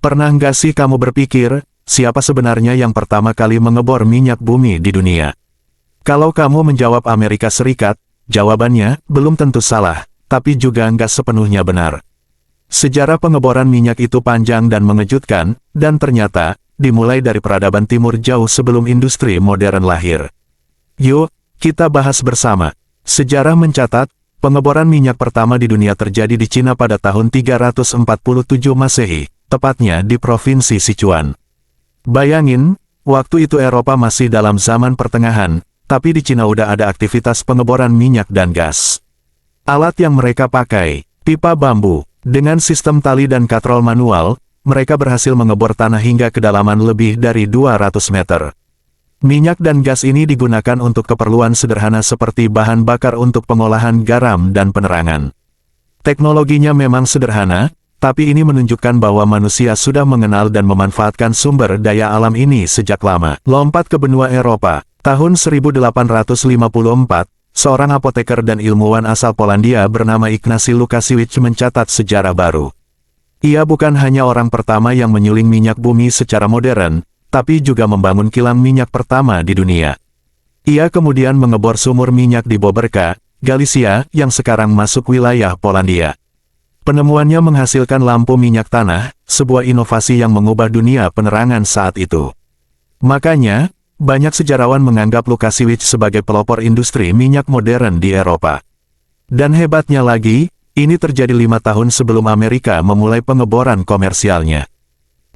Pernah nggak sih kamu berpikir, siapa sebenarnya yang pertama kali mengebor minyak bumi di dunia? Kalau kamu menjawab Amerika Serikat, jawabannya belum tentu salah, tapi juga nggak sepenuhnya benar. Sejarah pengeboran minyak itu panjang dan mengejutkan, dan ternyata, dimulai dari peradaban timur jauh sebelum industri modern lahir. Yuk, kita bahas bersama. Sejarah mencatat, pengeboran minyak pertama di dunia terjadi di Cina pada tahun 347 Masehi, tepatnya di Provinsi Sichuan. Bayangin, waktu itu Eropa masih dalam zaman pertengahan, tapi di Cina udah ada aktivitas pengeboran minyak dan gas. Alat yang mereka pakai, pipa bambu, dengan sistem tali dan katrol manual, mereka berhasil mengebor tanah hingga kedalaman lebih dari 200 meter. Minyak dan gas ini digunakan untuk keperluan sederhana seperti bahan bakar untuk pengolahan garam dan penerangan. Teknologinya memang sederhana, tapi ini menunjukkan bahwa manusia sudah mengenal dan memanfaatkan sumber daya alam ini sejak lama. Lompat ke benua Eropa, tahun 1854, seorang apoteker dan ilmuwan asal Polandia bernama Ignacy Łukasiewicz mencatat sejarah baru. Ia bukan hanya orang pertama yang menyuling minyak bumi secara modern, tapi juga membangun kilang minyak pertama di dunia. Ia kemudian mengebor sumur minyak di Boberka, Galicia, yang sekarang masuk wilayah Polandia. Penemuannya menghasilkan lampu minyak tanah, sebuah inovasi yang mengubah dunia penerangan saat itu. Makanya, banyak sejarawan menganggap Łukasiewicz sebagai pelopor industri minyak modern di Eropa. Dan hebatnya lagi, ini terjadi 5 tahun sebelum Amerika memulai pengeboran komersialnya.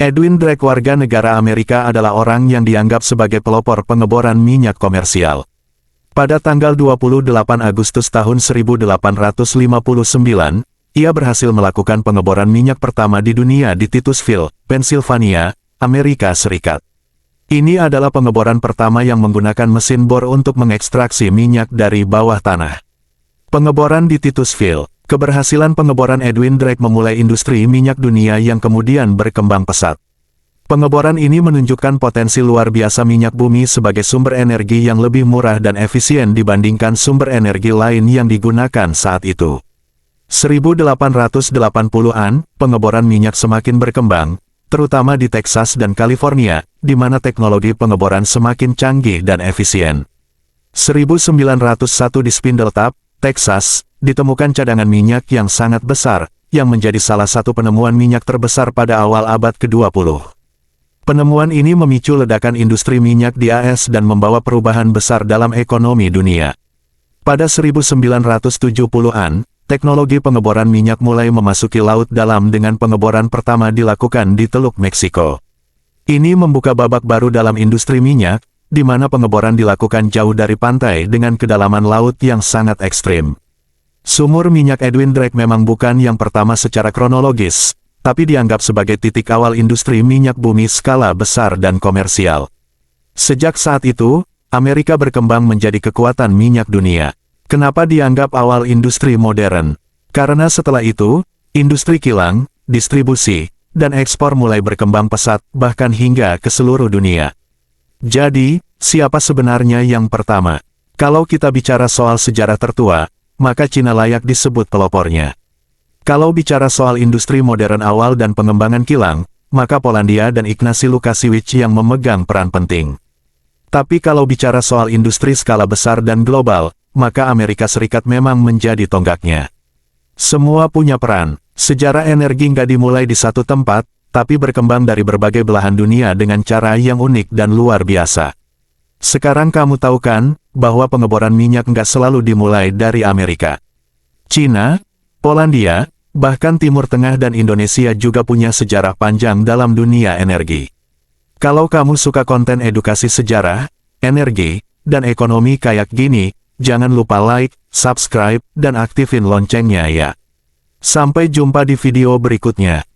Edwin Drake, warga negara Amerika, adalah orang yang dianggap sebagai pelopor pengeboran minyak komersial. Pada tanggal 28 Agustus tahun 1859, ia berhasil melakukan pengeboran minyak pertama di dunia di Titusville, Pennsylvania, Amerika Serikat. Ini adalah pengeboran pertama yang menggunakan mesin bor untuk mengekstraksi minyak dari bawah tanah. Pengeboran di Titusville, keberhasilan pengeboran Edwin Drake memulai industri minyak dunia yang kemudian berkembang pesat. Pengeboran ini menunjukkan potensi luar biasa minyak bumi sebagai sumber energi yang lebih murah dan efisien dibandingkan sumber energi lain yang digunakan saat itu. 1880-an, pengeboran minyak semakin berkembang, terutama di Texas dan California, di mana teknologi pengeboran semakin canggih dan efisien. 1901 di Spindletop, Texas, ditemukan cadangan minyak yang sangat besar, yang menjadi salah satu penemuan minyak terbesar pada awal abad ke-20. Penemuan ini memicu ledakan industri minyak di AS dan membawa perubahan besar dalam ekonomi dunia. Pada 1970-an, teknologi pengeboran minyak mulai memasuki laut dalam dengan pengeboran pertama dilakukan di Teluk Meksiko. Ini membuka babak baru dalam industri minyak, di mana pengeboran dilakukan jauh dari pantai dengan kedalaman laut yang sangat ekstrim. Sumur minyak Edwin Drake memang bukan yang pertama secara kronologis, tapi dianggap sebagai titik awal industri minyak bumi skala besar dan komersial. Sejak saat itu, Amerika berkembang menjadi kekuatan minyak dunia. Kenapa dianggap awal industri modern? Karena setelah itu, industri kilang, distribusi, dan ekspor mulai berkembang pesat, bahkan hingga ke seluruh dunia. Jadi, siapa sebenarnya yang pertama? Kalau kita bicara soal sejarah tertua, maka Cina layak disebut pelopornya. Kalau bicara soal industri modern awal dan pengembangan kilang, maka Polandia dan Ignacy Łukasiewicz yang memegang peran penting. Tapi kalau bicara soal industri skala besar dan global, maka Amerika Serikat memang menjadi tonggaknya. Semua punya peran. Sejarah energi nggak dimulai di satu tempat, tapi berkembang dari berbagai belahan dunia dengan cara yang unik dan luar biasa. Sekarang kamu tahu kan, bahwa pengeboran minyak nggak selalu dimulai dari Amerika. Cina, Polandia, bahkan Timur Tengah dan Indonesia juga punya sejarah panjang dalam dunia energi. Kalau kamu suka konten edukasi sejarah, energi, dan ekonomi kayak gini, jangan lupa like, subscribe, dan aktifin loncengnya ya. Sampai jumpa di video berikutnya.